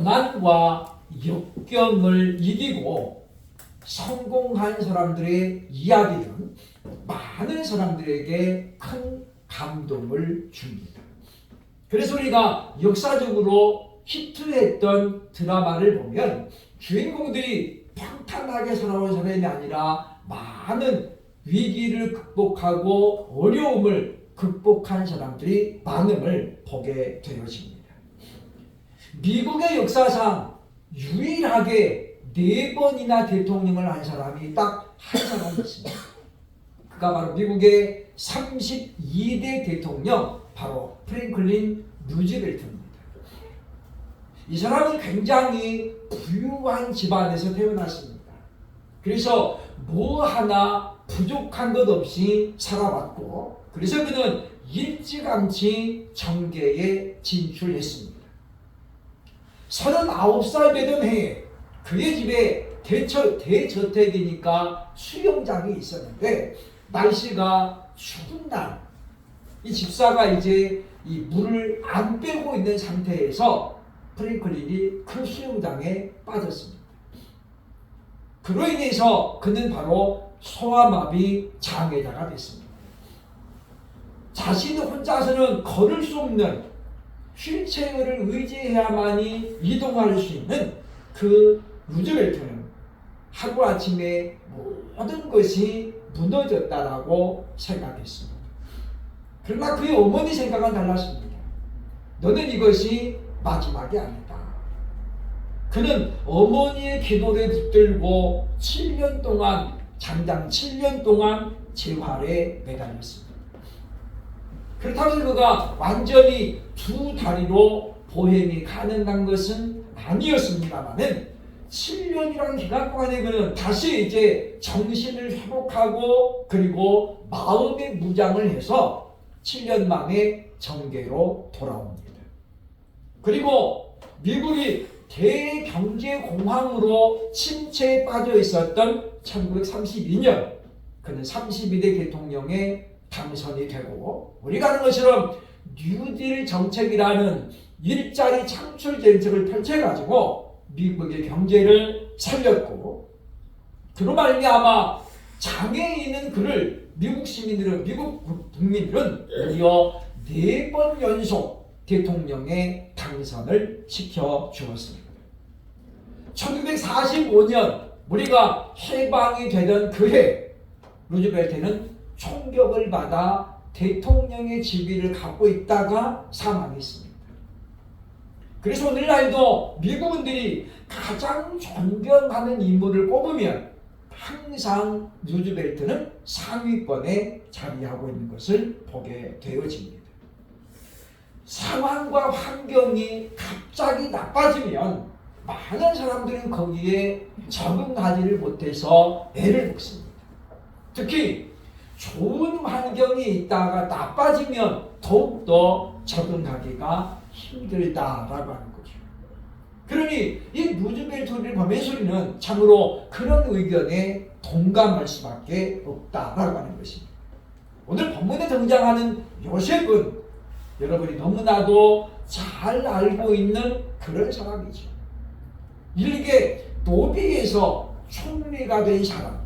고난과 역경을 이기고 성공한 사람들의 이야기는 많은 사람들에게 큰 감동을 줍니다. 그래서 우리가 역사적으로 히트했던 드라마를 보면 주인공들이 평탄하게 살아온 사람이 아니라 많은 위기를 극복하고 어려움을 극복한 사람들이 많음을 보게 되어집니다. 미국의 역사상 유일하게 4번이나 대통령을 한 사람이 딱 한 사람이 있습니다. 그가 바로 미국의 32대 대통령, 바로 프랭클린 루즈벨트입니다. 이 사람은 굉장히 부유한 집안에서 태어났습니다. 그래서 뭐 하나 부족한 것 없이 살아왔고, 그래서 그는 일찌감치 정계에 진출했습니다. 39살 되던 해에 그의 집에 대저택이니까 수영장이 있었는데 날씨가 추운 날, 이 집사가 이제 이 물을 안 빼고 있는 상태에서 프랭클린이 그 수영장에 빠졌습니다. 그로 인해서 그는 바로 소아마비 장애자가 됐습니다. 자신 혼자서는 걸을 수 없는 휠체어를 의지해야만이 이동할 수 있는 그 루즈벨트는 하루아침에 모든 것이 무너졌다라고 생각했습니다. 그러나 그의 어머니 생각은 달랐습니다. 너는 이것이 마지막이 아니다. 그는 어머니의 기도를 붙들고 7년 동안, 장장 7년 동안 재활에 매달렸습니다. 그렇다고 해서 그가 완전히 두 다리로 보행이 가능한 것은 아니었습니다만은 7년이라는 기간 동안에 그는 다시 이제 정신을 회복하고 그리고 마음의 무장을 해서 7년 만에 정계로 돌아옵니다. 그리고 미국이 대경제공황으로 침체에 빠져 있었던 1932년 그는 32대 대통령에 당선이 되고, 우리가 아는 것처럼 뉴딜 정책이라는 일자리 창출 정책을 펼쳐가지고 미국의 경제를 살렸고, 그로 말미암아 장애인은 그를 미국 시민들은, 미국 국민들은 무려 4번 연속 대통령에 당선을 시켜 주었습니다. 1945년 우리가 해방이 되던 그해 루즈벨트는 총격을 받아 대통령의 직위를 갖고 있다가 사망했습니다. 그래서 오늘날도 미국인들이 가장 존경하는 인물을 꼽으면 항상 루즈벨트는 상위권에 자리하고 있는 것을 보게 되어집니다. 상황과 환경이 갑자기 나빠지면 많은 사람들은 거기에 적응하지를 못해서 애를 먹습니다. 특히 좋은 환경이 있다가 나빠지면 더욱더 적응하기가 힘들다라고 하는 거죠. 그러니 이 루즈벨트를 보면서는 참으로 그런 의견에 동감할 수밖에 없다라고 하는 것입니다. 오늘 본문에 등장하는 요셉은 여러분이 너무나도 잘 알고 있는 그런 사람이죠. 일개 노비에서 총리가 된 사람.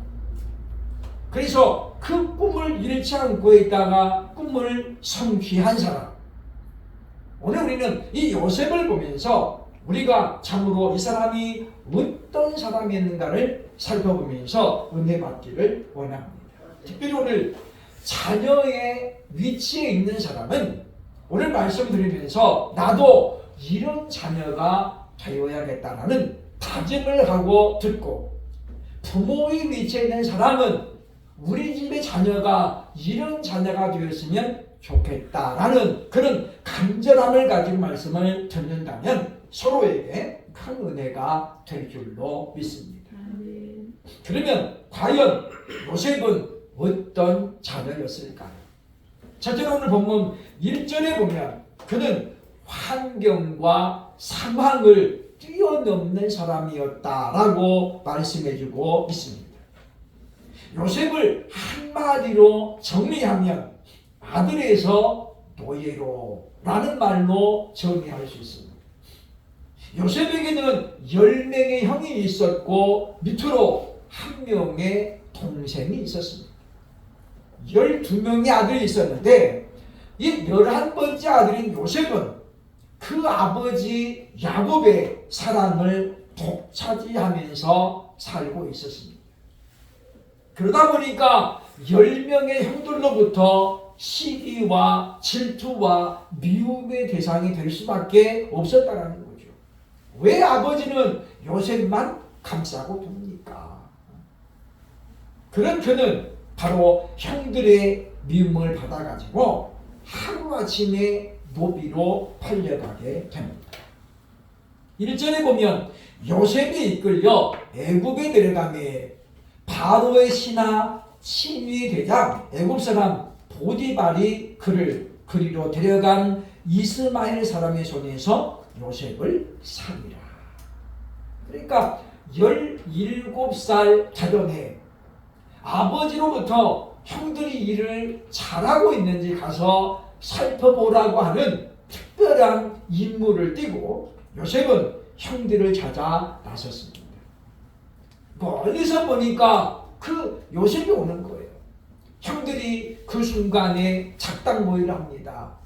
그래서 그 꿈을 잃지 않고 있다가 꿈을 성취한 사람. 오늘 우리는 이 요셉을 보면서 우리가 참으로 이 사람이 어떤 사람이었는가를 살펴보면서 은혜 받기를 원합니다. 특별히 오늘 자녀의 위치에 있는 사람은 오늘 말씀 드리면서 나도 이런 자녀가 되어야겠다라는 다짐을 하고 듣고, 부모의 위치에 있는 사람은 우리 집의 자녀가 이런 자녀가 되었으면 좋겠다라는 그런 간절함을 가지고 말씀을 듣는다면 서로에게 큰 은혜가 될 줄로 믿습니다. 그러면 과연 요셉은 어떤 자녀였을까요? 첫째로 오늘 본문 1절에 보면 그는 환경과 상황을 뛰어넘는 사람이었다라고 말씀해주고 있습니다. 요셉을 한마디로 정리하면 아들에서 노예로라는 말로 정리할 수 있습니다. 요셉에게는 10명의 형이 있었고 밑으로 1명의 동생이 있었습니다. 12명의 아들이 있었는데 이 11번째 아들인 요셉은 그 아버지 야곱의 사랑을 독차지하면서 살고 있었습니다. 그러다 보니까 10명의 형들로부터 시기와 질투와 미움의 대상이 될 수밖에 없었다는 거죠. 왜 아버지는 요셉만 감싸고 둡니까? 그런 그는 바로 형들의 미움을 받아가지고 하루아침에 노비로 팔려가게 됩니다. 1절에 보면 요셉이 이끌려 애굽에 들어가매 바로의 신하 친위 대장 애굽 사람 보디발이 그를 그리로 데려간 이스마엘 사람의 손에서 요셉을 살리라. 그러니까 17살 자정에 아버지로부터 형들이 일을 잘하고 있는지 가서 살펴보라고 하는 특별한 임무를 띠고 요셉은 형들을 찾아 나섰습니다. 멀리서 보니까 그 요셉이 오는 거예요. 형들이 그 순간에 작당 모의를 합니다.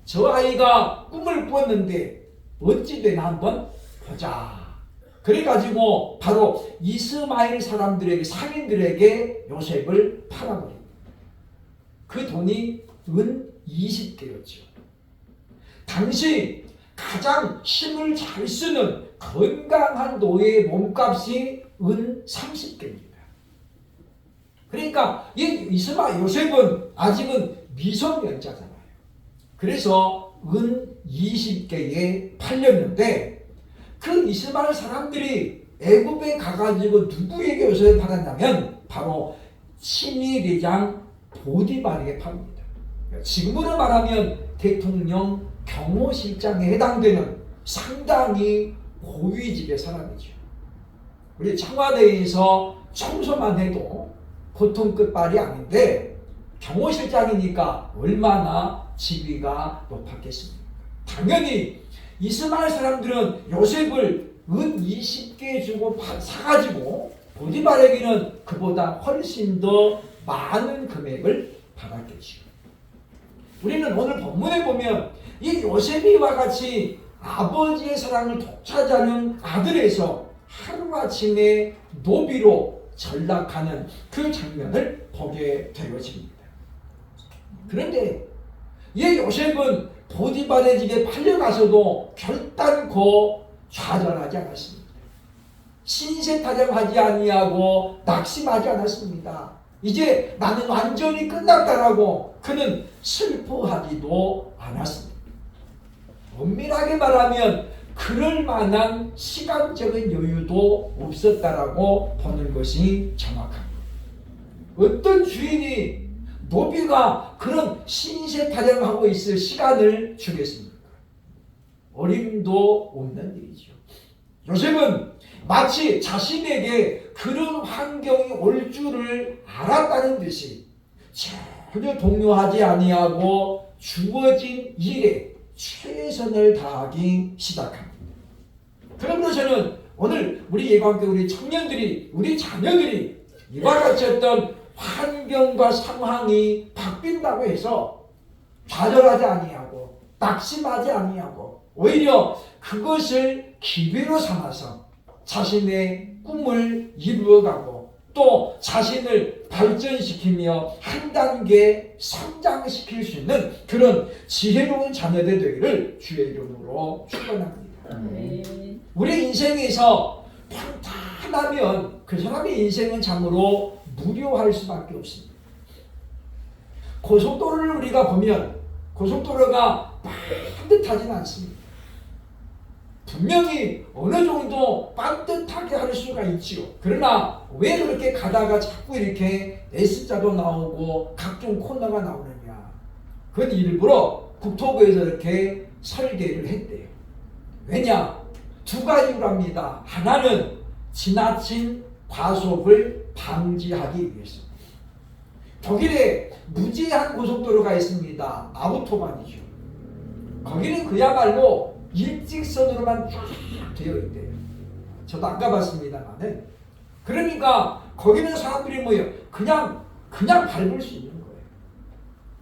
저 아이가 꿈을 꾸었는데 어찌 되나 한번 보자. 그래가지고 바로 이스마엘 사람들에게 상인들에게 요셉을 팔아버립니다. 그 돈이 은 20개였죠. 당시 가장 힘을 잘 쓰는 건강한 노예의 몸값이 은 30개입니다. 그러니까 이 요셉은 아직은 미성년자잖아요. 그래서 은 20개에 팔렸는데 그 이스마엘 사람들이 애굽에 가가지고 누구에게 요셉을 팔았냐면 바로 친위 대장 보디발에게 팝니다. 지금으로 말하면 대통령 경호실장에 해당되는 상당히 고위직의 사람이죠. 우리 청와대에서 청소만 해도 보통 끝발이 아닌데 경호실장이니까 얼마나 직위가 높았겠습니까? 당연히 이스마엘 사람들은 요셉을 은 20개 주고 사가지고 보디발에게는 그보다 훨씬 더 많은 금액을 받았겠죠. 우리는 오늘 본문에 보면 이 요셉이와 같이 아버지의 사랑을 독차지하는 아들에서 하루아침에 노비로 전락하는 그 장면을 보게 되어집니다. 그런데 이 요셉은 보디발의 집에 팔려가서도 결단코 좌절하지 않았습니다. 신세타령하지 아니하고 낙심하지 않았습니다. 이제 나는 완전히 끝났다라고 그는 슬퍼하지도 않았습니다. 엄밀하게 말하면 그럴 만한 시간적인 여유도 없었다라고 보는 것이 정확합니다. 어떤 주인이 노비가 그런 신세타령하고 있을 시간을 주겠습니까? 어림도 없는 일이죠. 요셉은 마치 자신에게 그런 환경이 올 줄을 알았다는 듯이 전혀 동요하지 아니하고 주어진 일에 최선을 다하기 시작합니다. 그러므로 저는 오늘 우리 예관교회 우리 청년들이 우리 자녀들이 이와 같이 어떤 환경과 상황이 바뀐다고 해서 좌절하지 아니하고 낙심하지 아니하고 오히려 그것을 기회로 삼아서 자신의 꿈을 이루어가고 또 자신을 발전시키며 한 단계 성장시킬 수 있는 그런 지혜로운 자녀들 되기를 주의 이름으로 축원합니다. 우리 인생에서 평탄하면 그 사람의 인생은 참으로 무료할 수밖에 없습니다. 고속도로를 우리가 보면 고속도로가 반듯하진 않습니다. 분명히 어느 정도 반듯하게 할 수가 있지요. 그러나 왜 그렇게 가다가 자꾸 이렇게 S자도 나오고 각종 코너가 나오느냐. 그건 일부러 국토부에서 이렇게 설계를 했대요. 왜냐? 두 가지로 합니다. 하나는 지나친 과속을 방지하기 위해서. 독일에 무제한 고속도로가 있습니다. 아우토반이죠. 거기는 그야말로 일직선으로만 쫙 되어 있대요. 저도 안 가봤습니다만은. 그러니까 거기는 사람들이 뭐예요? 그냥 밟을 수 있는 거예요.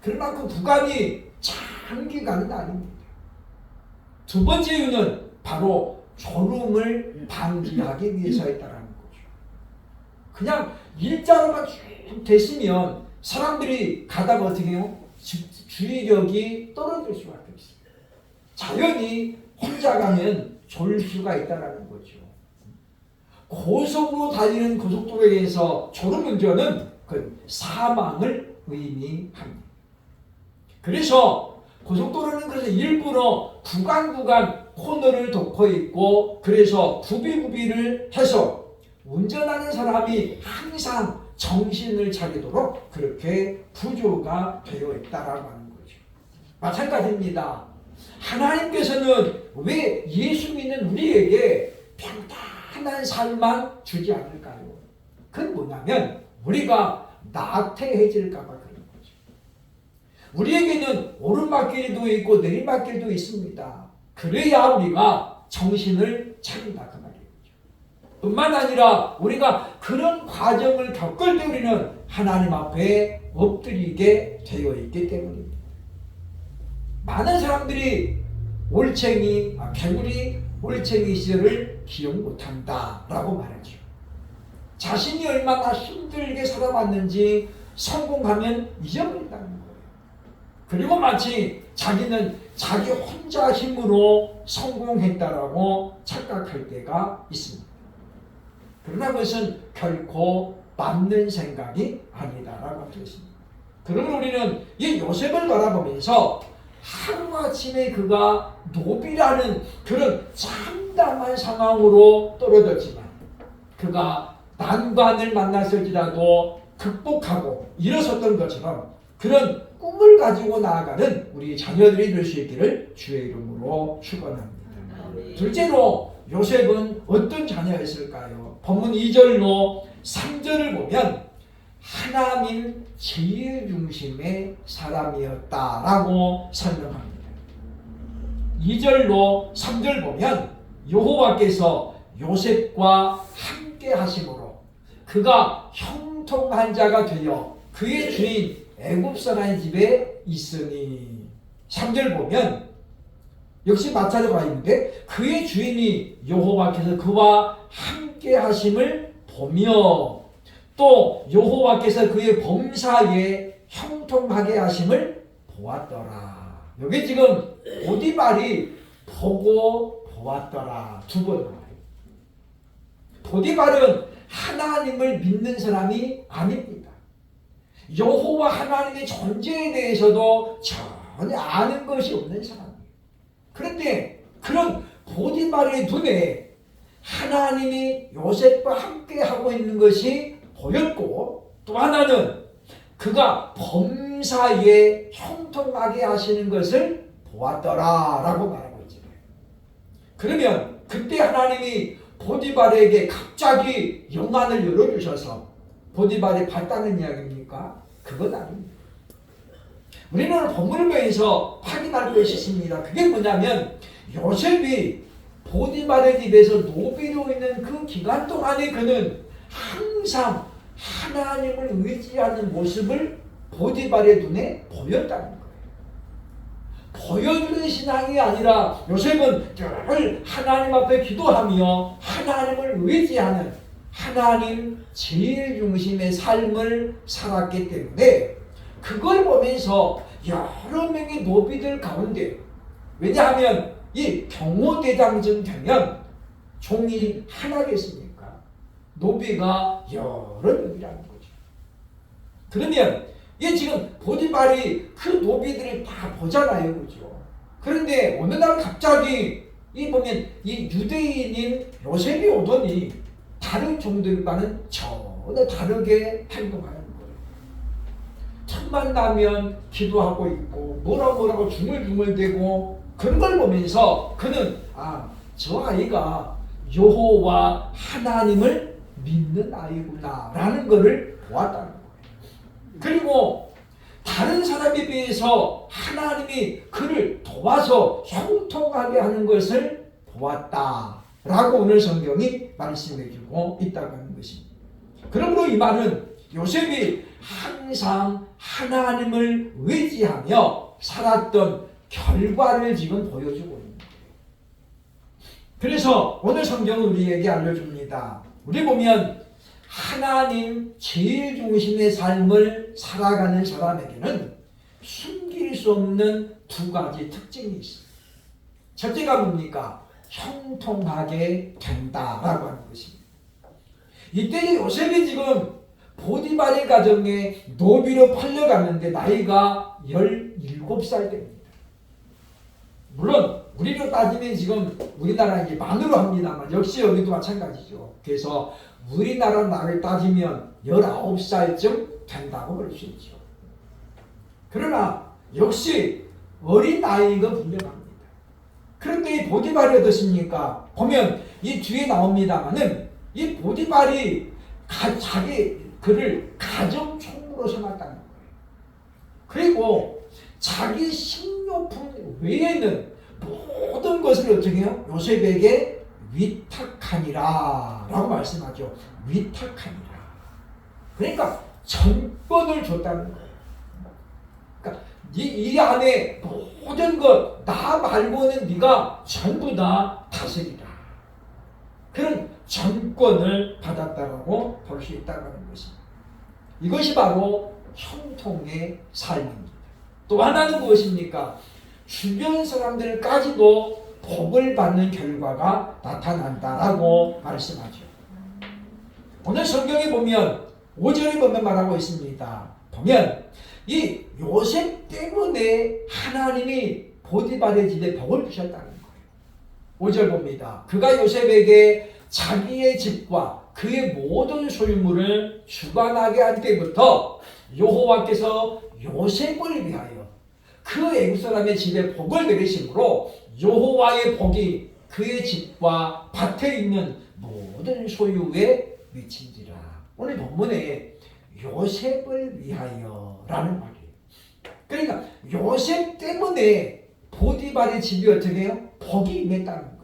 그러나 그 구간이 장기간은 아닙니다. 두 번째 이유는 바로 졸음을 방지하기 위해서였다라는 거죠. 그냥 일자로만 쭉 됐으면 사람들이 가다가 어떻게 해요? 주의력이 떨어질 수밖에 없습니다. 자연히 혼자 가면 졸 수가 있다는 거죠. 고속으로 달리는 고속도로에서 졸음운전은 그 사망을 의미합니다. 그래서 고속도로는 그래서 일부러 구간 코너를 덮고 있고, 그래서 구비를 해서 운전하는 사람이 항상 정신을 차리도록 그렇게 구조가 되어 있다라고 하는 거죠. 마찬가지입니다. 하나님께서는 왜 예수 믿는 우리에게 평탄한 삶만 주지 않을까요? 그건 뭐냐면 우리가 나태해질까 봐 그런 거죠. 우리에게는 오르막길도 있고 내리막길도 있습니다. 그래야 우리가 정신을 차린다 그 말이에요. 뿐만 아니라 우리가 그런 과정을 겪을 때 우리는 하나님 앞에 엎드리게 되어 있기 때문입니다. 많은 사람들이 개구리 올챙이 시절을 기억 못한다라고 말하죠. 자신이 얼마나 힘들게 살아왔는지 성공하면 잊어버린다는 거예요. 그리고 마치 자기는 자기 혼자 힘으로 성공했다라고 착각할 때가 있습니다. 그러나 그것은 결코 맞는 생각이 아니다라고 하겠습니다. 그러면 우리는 이 요셉을 바라보면서 하루아침에 그가 노비라는 그런 참담한 상황으로 떨어졌지만 그가 난관을 만났을지라도 극복하고 일어섰던 것처럼 그런 꿈을 가지고 나아가는 우리 자녀들이 될 수 있기를 주의 이름으로 축원합니다. 둘째로 요셉은 어떤 자녀였을까요? 본문 2절로 3절을 보면 하나님 제일 중심의 사람이었다라고 설명합니다. 2절로 3절 보면 여호와께서 요셉과 함께 하심으로 그가 형통한 자가 되어 그의 주인 애굽 사람의 집에 있으니. 3절 보면 역시 마찬가지가 있는데 그의 주인이 여호와께서 그와 함께 하심을 보며 또 여호와께서 그의 범사에 형통하게 하심을 보았더라. 여기 지금 보디발이 보고 보았더라 두 번 나와요. 보디발은 하나님을 믿는 사람이 아닙니다. 여호와 하나님의 존재에 대해서도 전혀 아는 것이 없는 사람이에요. 그런데 그런 보디발의 눈에 하나님이 요셉과 함께 하고 있는 것이 보였고, 또 하나는 그가 범사에 형통하게 하시는 것을 보았더라라고 말하고 있잖아요. 그러면 그때 하나님이 보디발에게 갑자기 영안을 열어주셔서 보디발이 봤다는 이야기입니까? 그건 아닙니다. 우리는 오늘 본문을 보면서 확인할 것이 있습니다. 그게 뭐냐면 요셉이 보디발의 집에서 노비로 있는 그 기간 동안에 그는 항상 하나님을 의지하는 모습을 보디발의 눈에 보였다는 거예요. 보여주는 신앙이 아니라 요셉은 늘 하나님 앞에 기도하며 하나님을 의지하는 하나님 제일 중심의 삶을 살았기 때문에 그걸 보면서 여러 명의 노비들 가운데, 왜냐하면 이 경호대장쯤 되면 종이 하나겠습니까? 노비가 여러 명이라는 거죠. 그러면 이 지금 보디발이 그 노비들을 다 보잖아요, 그죠? 그런데 어느 날 갑자기 이 보면 이 유대인인 요셉이 오더니 다른 종들과는 전혀 다르게 행동하는 거예요. 첫 만나면 기도하고 있고 뭐라고 중얼중얼대고 그런 걸 보면서 그는 저 아이가 여호와 하나님을 믿는 아이구나 라는 것을 보았다는 거예요. 그리고 다른 사람에 비해서 하나님이 그를 도와서 형통하게 하는 것을 보았다라고 오늘 성경이 말씀해주고 있다고 하는 것입니다. 그러므로 이 말은 요셉이 항상 하나님을 의지하며 살았던 결과를 지금 보여주고 있는 거예요. 그래서 오늘 성경은 우리에게 알려줍니다. 우리 보면 하나님 제일 중심의 삶을 살아가는 사람에게는 숨길 수 없는 두 가지 특징이 있습니다. 첫째가 뭡니까? 형통하게 된다라고 하는 것입니다. 이때 요셉이 지금 보디발의 가정에 노비로 팔려갔는데 나이가 17살 때입니다. 물론 우리로 따지면 지금 우리나라 이제 만으로 합니다만 역시 여기도 마찬가지죠. 그래서 우리나라 나이를 따지면 19살쯤 된다고 볼 수 있죠. 그러나 역시 어린 나이가 분명합니다. 그런데 이 보디발이 어떻습니까? 보면 이 뒤에 나옵니다만은 이 보디발이 자기 그를 가정총무로 삼았다는 거예요. 그리고 자기 식료품 외에는 모든 것을 어떻게 해요? 요셉에게 위탁하니라 라고 말씀하죠. 위탁하니라. 그러니까 전권을 줬다는 거예요. 그러니까 이 안에 모든 것 나 말고는 네가 전부 다 다스리라. 그런 전권을 받았다라고 볼 수 있다고 하는 것입니다. 이것이 바로 형통의 삶입니다. 또 하나는 무엇입니까? 주변 사람들까지도 복을 받는 결과가 나타난다라고 말씀하죠. 오늘 성경에 보면 5절에 보면 말하고 있습니다. 보면 이 요셉 때문에 하나님이 보디발의 집에 복을 주셨다는 거예요. 5절 봅니다. 그가 요셉에게 자기의 집과 그의 모든 소유물을 주관하게 한 때부터 여호와께서 요셉을 위하여 그 애굽 사람의 집에 복을 내리심으로 여호와의 복이 그의 집과 밭에 있는 모든 소유에 미친지라. 오늘 본문에 요셉을 위하여라는 말이에요. 그러니까 요셉 때문에 보디발의 집이 어떻게 해요? 복이 임했다는 거예요.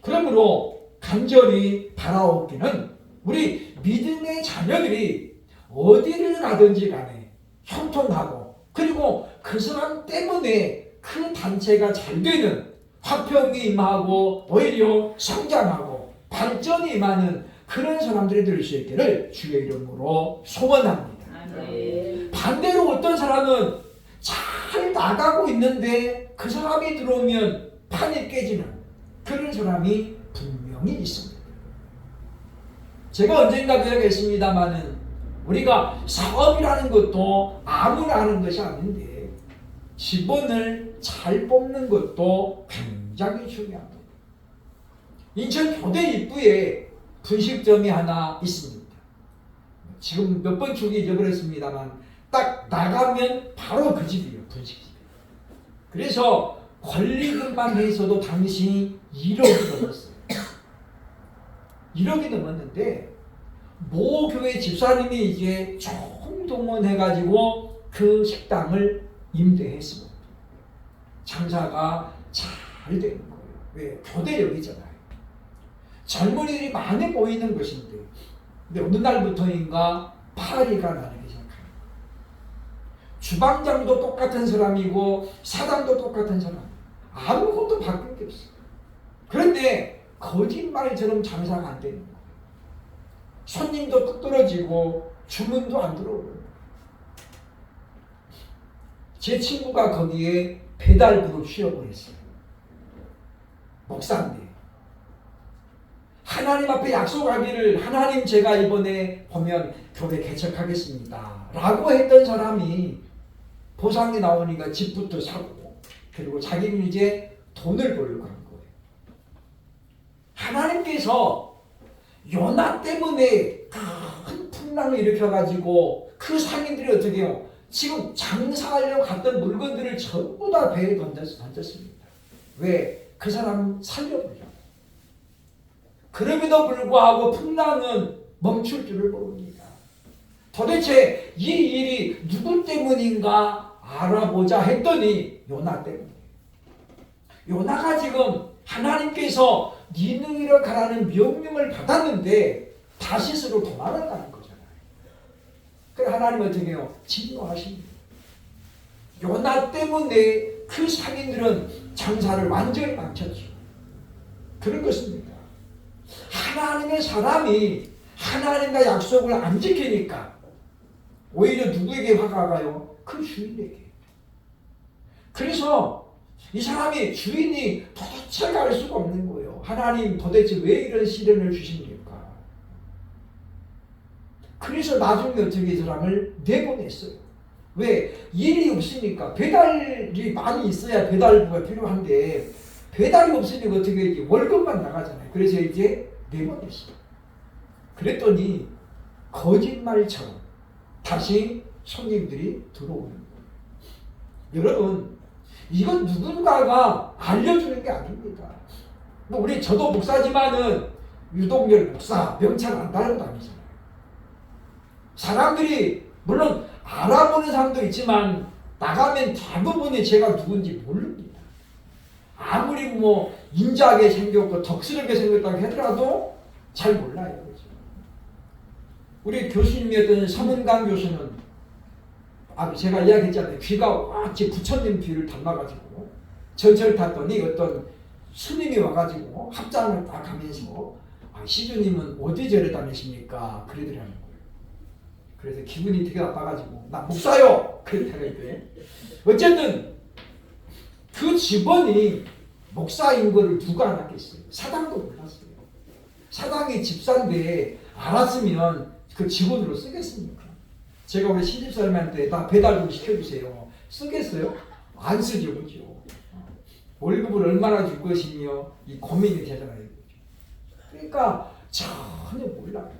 그러므로 간절히 바라옵기는 우리 믿음의 자녀들이 어디를 가든지 간에 형통하고 그리고 그 사람 때문에 그 단체가 잘 되는 화평이 임하고 오히려 성장하고 발전이 임하는 그런 사람들이 될 수 있기를 주의 이름으로 소원합니다. 아멘. 반대로 어떤 사람은 잘 나가고 있는데 그 사람이 들어오면 판이 깨지는 그런 사람이 분명히 있습니다. 제가 언젠가 그야겠습니다마는 우리가 사업이라는 것도 아무나 하는 것이 아닌데 직원을 잘 뽑는 것도 굉장히 중요합니다. 인천 교대 입구에 분식점이 하나 있습니다. 지금 몇 번 주기 잊어버렸습니다만 딱 나가면 바로 그 집이에요. 분식집. 그래서 권리금만 해서도 당시 1억이 넘었어요. 1억이 넘었는데 모 교회 집사님이 이제 총동원해가지고 그 식당을 임대했습니다. 장사가 잘 되는 거예요. 왜? 교대역이잖아요. 젊은이들이 많이 보이는 것인데 근데 어느 날부터인가 파리가 나기 시작합니다. 주방장도 똑같은 사람이고 사장도 똑같은 사람. 아무것도 바뀐 게 없어요. 그런데 거짓말처럼 장사가 안 되는 거예요. 손님도 뚝 떨어지고 주문도 안 들어오고. 제 친구가 거기에 배달부로 취업을 했어요. 목사인데 하나님 앞에 약속하기를 하나님 제가 이번에 보면 교회 개척하겠습니다 라고 했던 사람이 보상이 나오니까 집부터 사고 그리고 자기는 이제 돈을 벌려고 한 거예요. 하나님께서 요나 때문에 큰 풍랑을 일으켜가지고 그 상인들이 어떻게 해요? 지금 장사하려고 갔던 물건들을 전부 다 배에 던졌습니다. 왜? 그 사람 살려보려고. 그럼에도 불구하고 풍랑은 멈출 줄을 모릅니다. 도대체 이 일이 누구 때문인가 알아보자 했더니 요나 때문이에요. 요나가 지금 하나님께서 니느웨로 가라는 명령을 받았는데 다시스로 도망을 가는 거잖아요. 그래서 하나님은 어떻게 해요? 진노하십니다. 요나 때문에 그 상인들은 장사를 완전히 망쳤죠. 그런 것입니다. 하나님의 사람이 하나님과 약속을 안 지키니까 오히려 누구에게 화가 가요? 그 주인에게. 그래서 이 사람이 주인이 도대체 갈 수가 없는 거예요. 하나님 도대체 왜 이런 시련을 주십니까? 그래서 나중에 어떻게 이 사람을 내보냈어요. 왜? 일이 없으니까. 배달이 많이 있어야 배달부가 필요한데 배달이 없으니까 어떻게 이제 월급만 나가잖아요. 그래서 이제 내보냈어요. 그랬더니 거짓말처럼 다시 손님들이 들어오는 거예요. 여러분, 이건 누군가가 알려주는 게 아닙니다. 저도 목사지만은 유동열 목사 명찰 안 다른 거 아니잖아요. 사람들이 물론 알아보는 사람도 있지만 나가면 대부분이 제가 누군지 모릅니다. 아무리 인자하게 생겼고 덕스럽게 생겼다고 하더라도 잘 몰라요. 그렇죠? 우리 교수님이었던 서문강 교수는 제가 이야기했잖아요. 귀가 완전히 부처님 귀를 닮아가지고 전철 탔더니 어떤 스님이 와가지고 합장을 딱 하면서 시주님은 어디 절에 다니십니까? 그러더라는 거예요. 그래서 기분이 되게 나빠가지고 나 목사요! 그랬다가 이제 어쨌든 그 직원이 목사인 거를 누가 알았겠어요? 사당도 몰랐어요. 사당이 집사인데 알았으면 그 직원으로 쓰겠습니까? 제가 우리 시집살이한테 나 배달 좀 시켜주세요. 쓰겠어요? 안 쓰죠, 그죠? 월급을 얼마나 줄 것이며 이 고민이 되잖아요. 그러니까 전혀 몰라요.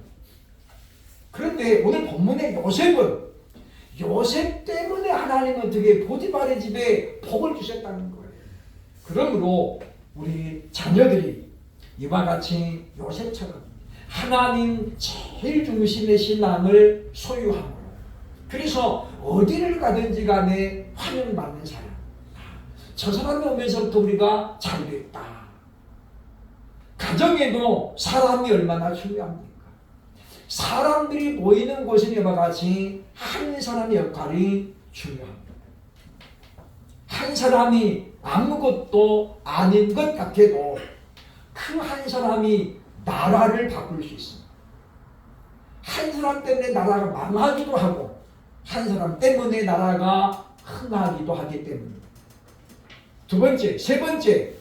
그런데 오늘 본문의 요셉은 요셉 때문에 하나님은 어떻게 보디발의 집에 복을 주셨다는 거예요. 그러므로 우리 자녀들이 이와 같이 요셉처럼 하나님 제일 중심의 신앙을 소유함으로 그래서 어디를 가든지 간에 환영받는 사람. 저 사람이 오면서부터 우리가 잘 됐다. 가정에도 사람이 얼마나 중요합니까? 사람들이 모이는 곳은 이와 같이 한 사람의 역할이 중요합니다. 한 사람이 아무것도 아닌 것 같아도 그 한 사람이 나라를 바꿀 수 있습니다. 한 사람 때문에 나라가 망하기도 하고 한 사람 때문에 나라가 흥하기도 하기 때문입니다. 두 번째, 세 번째,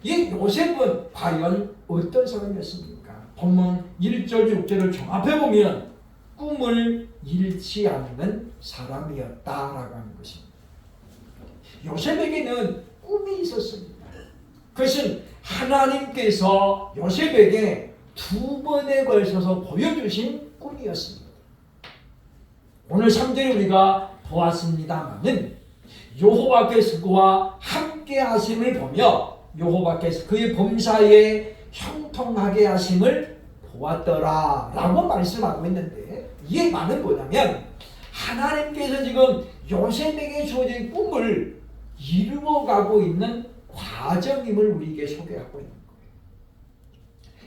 이 요셉은 과연 어떤 사람이었습니까? 본문 1절, 6절을 종합해보면 꿈을 잃지 않는 사람이었다라고 하는 것입니다. 요셉에게는 꿈이 있었습니다. 그것은 하나님께서 요셉에게 두 번에 걸쳐서 보여주신 꿈이었습니다. 오늘 3절에 우리가 보았습니다마는 여호와께서 그와 함께 하심을 보며 여호와께서 그의 범사에 형통하게 하심을 보았더라 라고 말씀하고 있는데 이게 말은 뭐냐면 하나님께서 지금 요셉에게 주어진 꿈을 이루어가고 있는 과정임을 우리에게 소개하고 있는 거예요.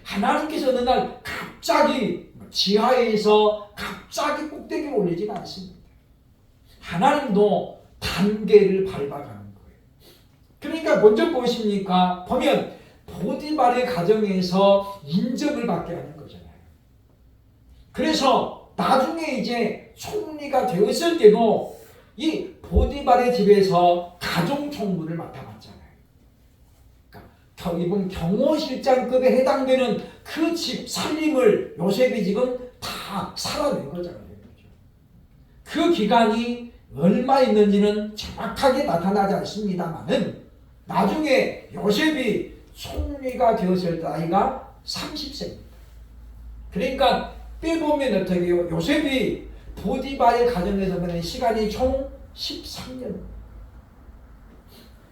하나님께서 어느 날 갑자기 지하에서 갑자기 꼭대기에 올리지는 않습니다. 하나님도 단계를 밟아가는 거예요. 그러니까 먼저 보십니까? 보면 보디발의 가정에서 인정을 받게 하는 거잖아요. 그래서 나중에 이제 총리가 되었을 때도 이 보디발의 집에서 가정총무를 맡아봤잖아요. 그러니까 경호실장급에 해당되는 그 집 살림을 요셉이 지금 다 살아낸 거잖아요. 그 기간이 얼마 있는지는 정확하게 나타나지 않습니다만은 나중에 요셉이 총리가 되었을 때 나이가 30세입니다. 그러니까 빼보면 어떻게 해요? 요셉이 보디발의 가정에서 보낸 시간이 총 13년.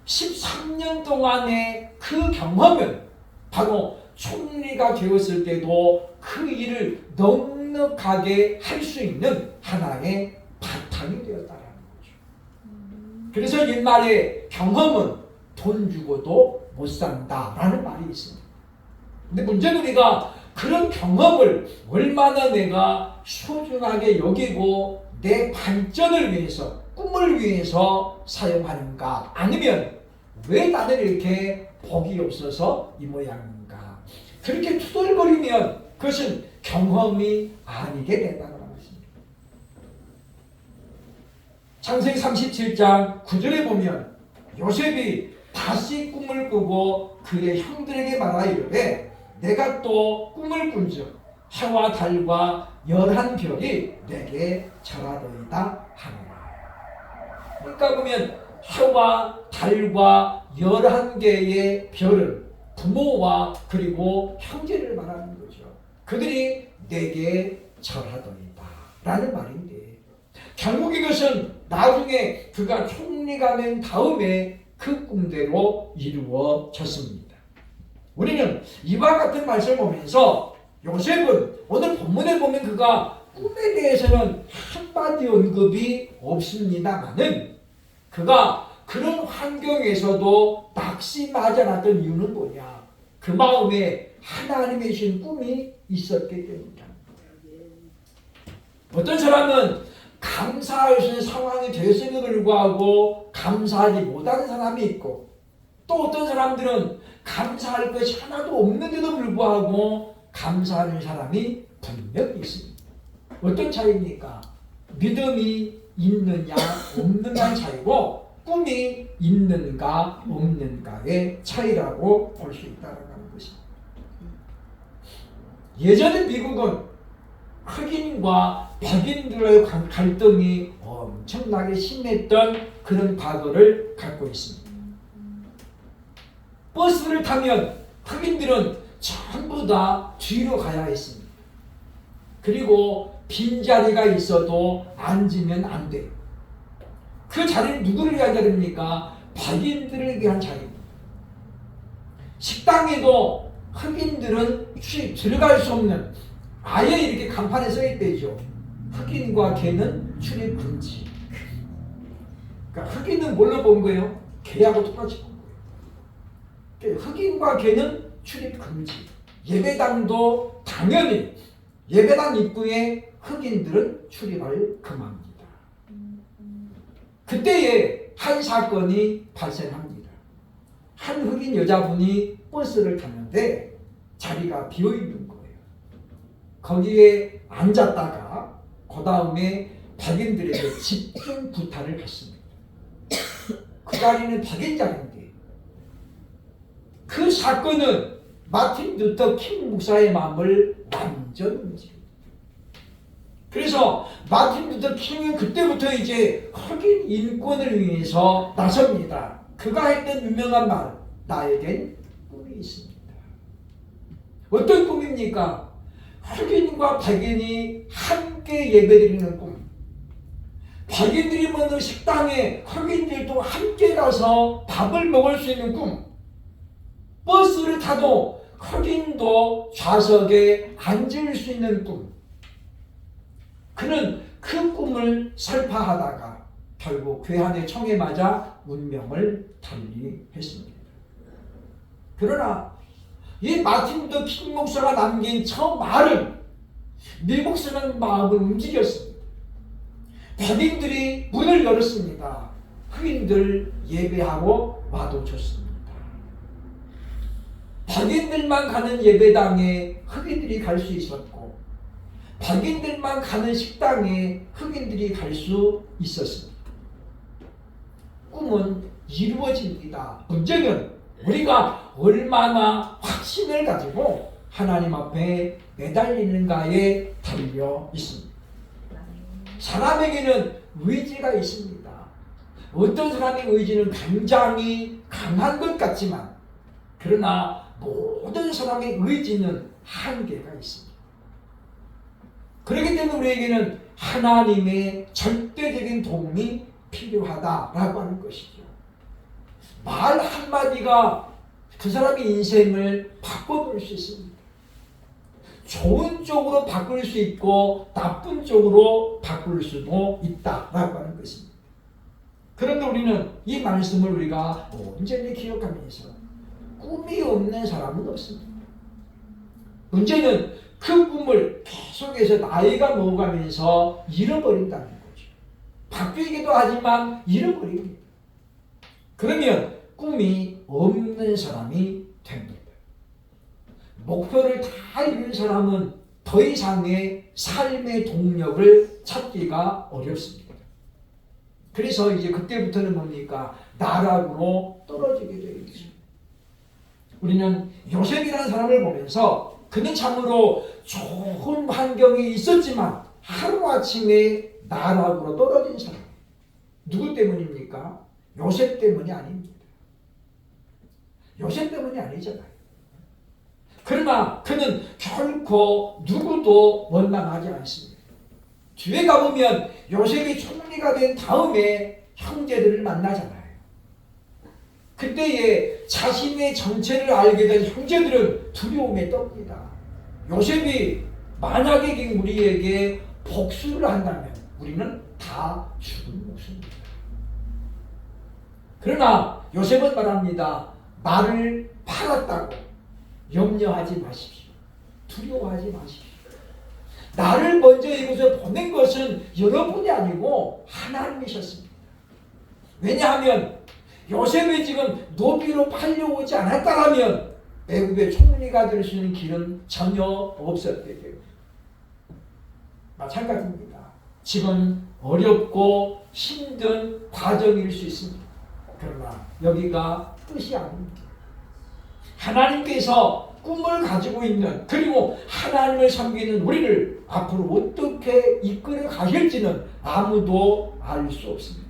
13년 동안의 그 경험은 바로 총리가 되었을 때도 그 일을 넉넉히 넉넉하게 할 수 있는 하나의 바탕이 되었다라는 거죠. 그래서 옛말에 경험은 돈 주고도 못 산다라는 말이 있습니다. 근데 문제는 우리가 그런 경험을 얼마나 내가 소중하게 여기고 내 발전을 위해서, 꿈을 위해서 사용하는가, 아니면 왜 나는 이렇게 복이 없어서 이 모양인가, 그렇게 투덜거리면 그것은 경험이 아니게 된다는 것입니다. 창세기 37장 9절에 보면 요셉이 다시 꿈을 꾸고 그의 형들에게 말하여 이르되 내가 또 꿈을 꾼즉 해와 달과 11별이 내게 절하더이다 하노라. 그러니까 보면 해와 달과 11개의 별은 부모와 그리고 형제를 말하는 거죠. 그들이 내게 절하더이다 라는 말인데, 결국 이것은 나중에 그가 총리가 된 다음에 그 꿈대로 이루어졌습니다. 우리는 이와 같은 말씀을 보면서 요셉은 오늘 본문에 보면 그가 꿈에 대해서는 한마디 언급이 없습니다만은 그가 그런 환경에서도 낙심하지 않았던 이유는 뭐냐? 그 마음에 하나님의 주신 꿈이 있었기 때문이다. 어떤 사람은 감사할 수 있는 상황이 됐음에도 불구하고 감사하지 못하는 사람이 있고, 또 어떤 사람들은 감사할 것이 하나도 없는데도 불구하고 감사하는 사람이 분명히 있습니다. 어떤 차이입니까? 믿음이 있느냐 없느냐의 차이고, 꿈이 있는가 없는가의 차이라고 볼 수 있다는 것입니다. 예전에 미국은 흑인과 백인들의 갈등이 엄청나게 심했던 그런 과거를 갖고 있습니다. 버스를 타면 흑인들은 전부 다 뒤로 가야 했습니다. 그리고 빈자리가 있어도 앉으면 안 돼요. 그 자리는 누구를 위한 자리입니까? 백인들을 위한 자리입니다. 식당에도 흑인들은 들어갈 수 없는, 아예 이렇게 간판에 써있대죠. 흑인과 개는 출입 금지. 그러니까 흑인은 뭘로 본 거예요? 개하고 똑같이 본 거예요. 흑인과 개는 출입 금지. 예배당도 당연히 예배당 입구에 흑인들은 출입을 금합니다. 그때에 한 사건이 발생합니다. 한 흑인 여자분이 버스를 탔는데 자리가 비어있는 거예요. 거기에 앉았다가 그 다음에 백인들에게 집중 구타를 했습니다. 그 자리는 백인 자리인데, 그 사건은 마틴 루터 킹 목사의 마음을 완전 움직입니다. 그래서 마틴 루터 킹은 그때부터 이제 흑인 인권을 위해서 나섭니다. 그가 했던 유명한 말, 나에겐 꿈이 있습니다. 어떤 꿈입니까? 흑인과 백인이 함께 예배드리는 꿈. 백인들이 먹는 식당에 흑인들도 함께 가서 밥을 먹을 수 있는 꿈. 버스를 타도 흑인도 좌석에 앉을 수 있는 꿈. 그는 그 꿈을 설파하다가 결국 괴한의 청에 맞아 운명을 달리했습니다. 그러나 이 마틴 루터 킹 목사가 남긴 저 말은 미국 사람 마음을 움직였습니다. 백인들이 문을 열었습니다. 흑인들 예배하고 와도 좋습니다. 백인들만 가는 예배당에 흑인들이 갈 수 있었고, 백인들만 가는 식당에 흑인들이 갈 수 있었습니다. 꿈은 이루어집니다. 문제는 우리가 얼마나 확신을 가지고 하나님 앞에 매달리는가에 달려 있습니다. 사람에게는 의지가 있습니다. 어떤 사람의 의지는 굉장히 강한 것 같지만, 그러나 모든 사람의 의지는 한계가 있습니다. 그렇기 때문에 우리에게는 하나님의 절대적인 도움이 필요하다라고 하는 것이죠. 말 한마디가 그 사람의 인생을 바꿔볼 수 있습니다. 좋은 쪽으로 바꿀 수 있고 나쁜 쪽으로 바꿀 수도 있다라고 하는 것입니다. 그런데 우리는 이 말씀을 우리가 온전히 기억하면서 꿈이 없는 사람은 없습니다. 문제는 그 꿈을 계속해서 나이가 먹어가면서 잃어버린다는 거죠. 바뀌기도 하지만 잃어버립니다. 그러면 꿈이 없는 사람이 됩니다. 목표를 다 이룬 사람은 더 이상의 삶의 동력을 찾기가 어렵습니다. 그래서 이제 그때부터는 뭡니까? 나락으로 떨어지게 되겠죠. 우리는 요셉이라는 사람을 보면서 그는 참으로 좋은 환경이 있었지만 하루아침에 나락으로 떨어진 사람. 누구 때문입니까? 요셉 때문이 아닙니다. 요셉 때문이 아니잖아요. 그러나 그는 결코 누구도 원망하지 않습니다. 뒤에 가보면 요셉이 총리가 된 다음에 형제들을 만나잖아요. 그때에 자신의 정체를 알게 된 형제들은 두려움에 떱니다. 요셉이 만약에 우리에게 복수를 한다면 우리는 다 죽은 목숨입니다. 그러나 요셉은 말합니다. 나를 팔았다고 염려하지 마십시오. 두려워하지 마십시오. 나를 먼저 이곳에 보낸 것은 여러분이 아니고 하나님이셨습니다. 왜냐하면 요셉이 지금 노비로 팔려오지 않았다면 애굽의 총리가 될 수 있는 길은 전혀 없었게 됩니다. 마찬가지입니다. 지금 어렵고 힘든 과정일 수 있습니다. 그러나 여기가 끝이 아닙니다. 하나님께서 꿈을 가지고 있는 그리고 하나님을 섬기는 우리를 앞으로 어떻게 이끌어 가실지는 아무도 알 수 없습니다.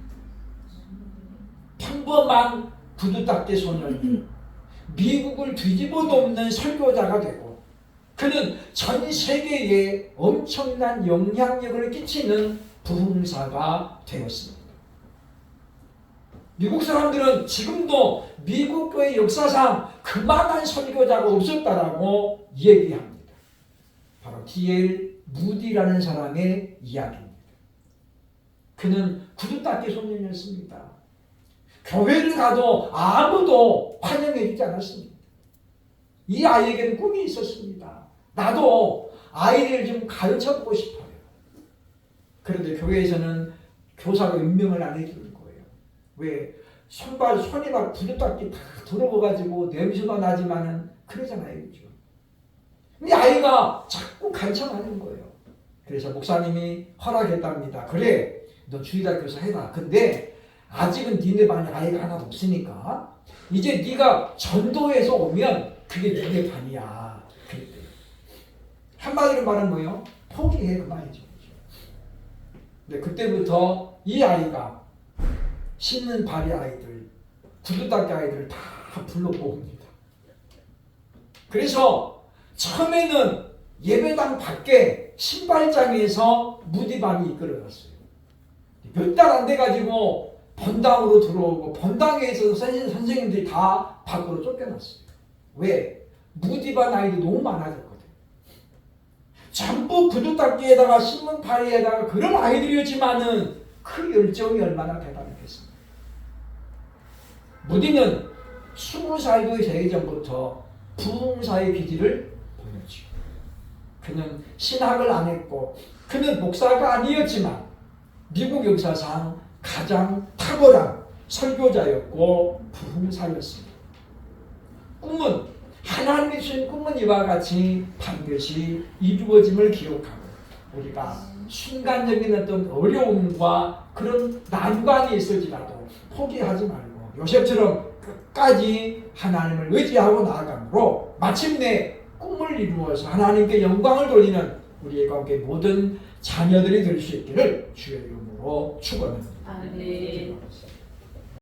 평범한 구두닦이 소년이 미국을 뒤집어 덮는 설교자가 되고 그는 전 세계에 엄청난 영향력을 끼치는 부흥사가 되었습니다. 미국 사람들은 지금도 미국 교회 역사상 그만한 설교자가 없었다라고 얘기합니다. 바로 D.L. 무디라는 사람의 이야기입니다. 그는 구두닦이 소년이었습니다. 교회를 가도 아무도 환영해 주지 않았습니다. 이 아이에게는 꿈이 있었습니다. 나도 아이를 좀 가르쳐보고 싶어요. 그런데 교회에서는 교사가 임명을 안 해주는 거예요. 왜? 손이 막 구두닦이 다 들어가가지고 냄새가 나지만은 그러잖아요. 그죠? 근데 아이가 자꾸 간청하는 거예요. 그래서 목사님이 허락했답니다. 그래, 너 주일날 교사 해라. 근데 아직은 니네 반에 아이가 하나도 없으니까 이제 네가 전도해서 오면 그게 니네 반이야. 그랬대요. 한마디로 말하면 뭐예요? 포기해, 그 말이죠. 근데 그때부터 이 아이가 신는 발의 아이들, 구두닦이 아이들을 다 불러 모읍니다. 그래서 처음에는 예배당 밖에 신발장에서 무디반이 이끌어갔어요. 몇 달 안 돼가지고 본당으로 들어오고 본당에서 선생님들이 다 밖으로 쫓겨났어요. 왜? 무디반 아이들이 너무 많아졌거든요. 전부 구두닦이에다가 신문파리에다가 그런 아이들이었지만은 그 열정이 얼마나 대단했겠습니까? 무디는 20살도 되기 전부터 부흥사의 기질을 보였죠. 그는 신학을 안 했고 그는 목사가 아니었지만 미국 역사상 가장 탁월한 설교자였고 부흥사였습니다. 꿈은 하나님이 주신 꿈은 이와 같이 반드시 이루어짐을 기억하고 우리가 순간적인 어떤 어려움과 그런 난관이 있을지라도 포기하지 말고 요셉처럼 끝까지 하나님을 의지하고 나아가므로 마침내 꿈을 이루어서 하나님께 영광을 돌리는 우리의 가운데 모든 자녀들이 될 수 있기를 주의 이름으로 축원합니다. 아멘.